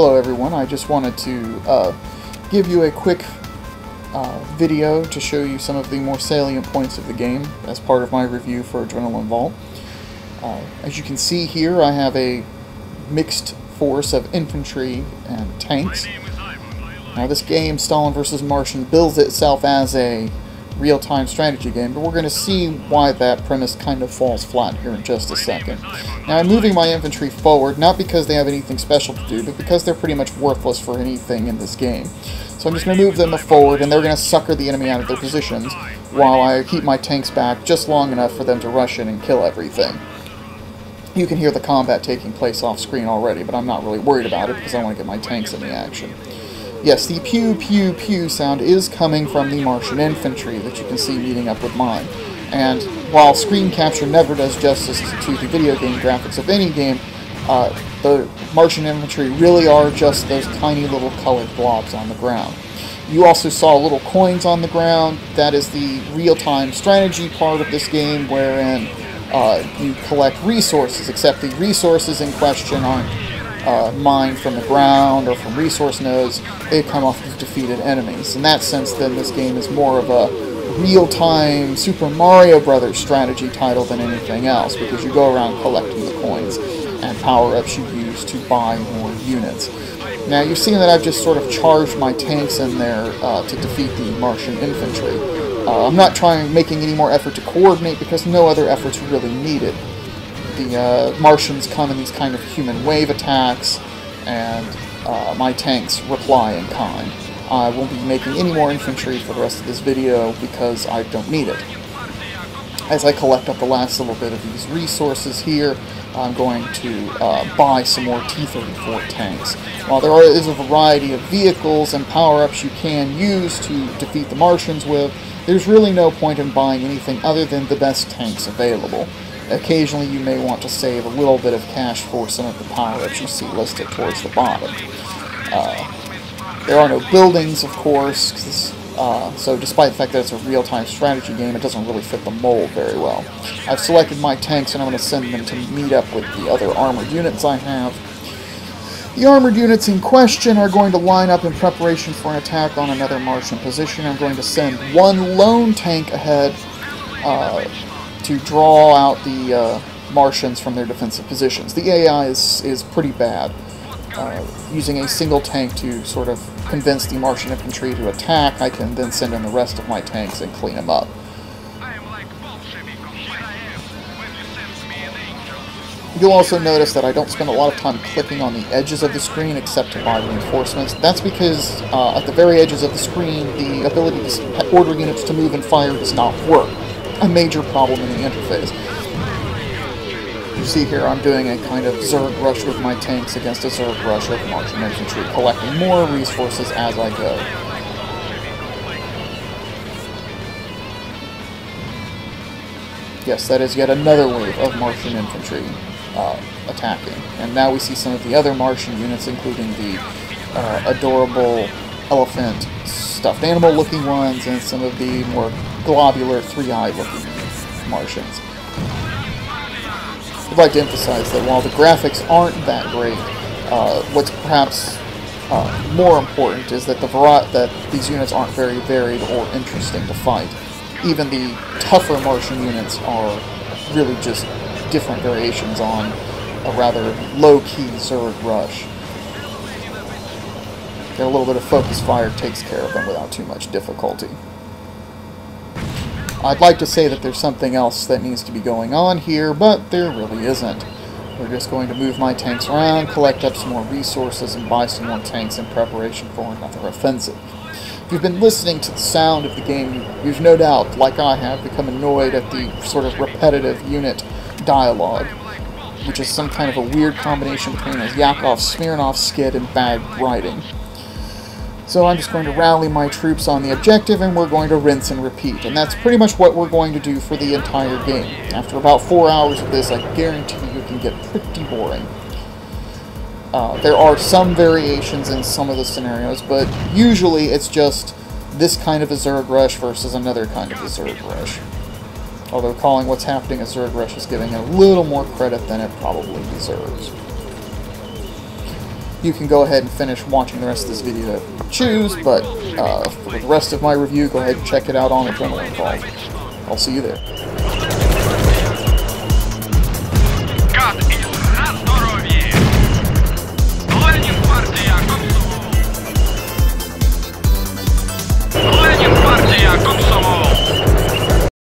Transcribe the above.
Hello everyone, I just wanted to give you a quick video to show you some of the more salient points of the game as part of my review for Adrenaline Vault. As you can see here, I have a mixed force of infantry and tanks. Now this game, Stalin vs. Martian, bills itself as a real-time strategy game, but we're going to see why that premise kind of falls flat here in just a second. Now I'm moving my infantry forward, not because they have anything special to do, but because they're pretty much worthless for anything in this game. So I'm just going to move them forward, and they're going to sucker the enemy out of their positions, while I keep my tanks back just long enough for them to rush in and kill everything. You can hear the combat taking place off screen already, but I'm not really worried about it because I want to get my tanks in the action. Yes, the pew pew pew sound is coming from the Martian infantry that you can see meeting up with mine. And while screen capture never does justice to the video game graphics of any game, the Martian infantry really are just those tiny little colored blobs on the ground. You also saw little coins on the ground. That is the real-time strategy part of this game, wherein you collect resources, except the resources in question aren't mined from the ground or from resource nodes. They come off of defeated enemies. In that sense, then, this game is more of a real-time Super Mario Brothers strategy title than anything else, because you go around collecting the coins and power-ups you use to buy more units. Now, you've seen that I've just sort of charged my tanks in there to defeat the Martian infantry. I'm not making any more effort to coordinate because no other efforts are really needed. The Martians come in these kind of human wave attacks, and my tanks reply in kind. I won't be making any more infantry for the rest of this video because I don't need it. As I collect up the last little bit of these resources here, I'm going to buy some more T-34 tanks. While there is a variety of vehicles and power-ups you can use to defeat the Martians with, there's really no point in buying anything other than the best tanks available. Occasionally you may want to save a little bit of cash for some of the power-ups you see listed towards the bottom. There are no buildings, of course, so despite the fact that it's a real-time strategy game, it doesn't really fit the mold very well. I've selected my tanks and I'm going to send them to meet up with the other armored units I have. The armored units in question are going to line up in preparation for an attack on another Martian position. I'm going to send one lone tank ahead to draw out the Martians from their defensive positions. The AI is pretty bad. Using a single tank to sort of convince the Martian infantry to attack, I can then send in the rest of my tanks and clean them up. You'll also notice that I don't spend a lot of time clicking on the edges of the screen except to buy reinforcements. That's because at the very edges of the screen, the ability to order units to move and fire does not work. A major problem in the interface. You see here I'm doing a kind of Zerg rush with my tanks against a Zerg rush of Martian infantry, collecting more resources as I go. Yes, that is yet another wave of Martian infantry attacking. And now we see some of the other Martian units, including the adorable elephant stuffed animal looking ones and some of the more globular three-eyed looking Martians. I'd like to emphasize that while the graphics aren't that great, what's perhaps more important is that these units aren't very varied or interesting to fight. Even the tougher Martian units are really just different variations on a rather low-key Zerg rush. A little bit of focus fire takes care of them without too much difficulty. I'd like to say that there's something else that needs to be going on here, but there really isn't. We're just going to move my tanks around, collect up some more resources, and buy some more tanks in preparation for another offensive. If you've been listening to the sound of the game, you've no doubt, like I have, become annoyed at the sort of repetitive unit dialogue, which is some kind of a weird combination between a Yakov-Smirnoff skit and bad writing. So I'm just going to rally my troops on the objective, and we're going to rinse and repeat. And that's pretty much what we're going to do for the entire game. After about 4 hours of this, I guarantee you can get pretty boring. There are some variations in some of the scenarios, but usually it's just this kind of a Zerg rush versus another kind of a Zerg rush. Although calling what's happening a Zerg rush is giving it a little more credit than it probably deserves. you can go ahead and finish watching the rest of this video if you choose, but for the rest of my review, go ahead and check it out on Adrenaline Vault. I'll see you there.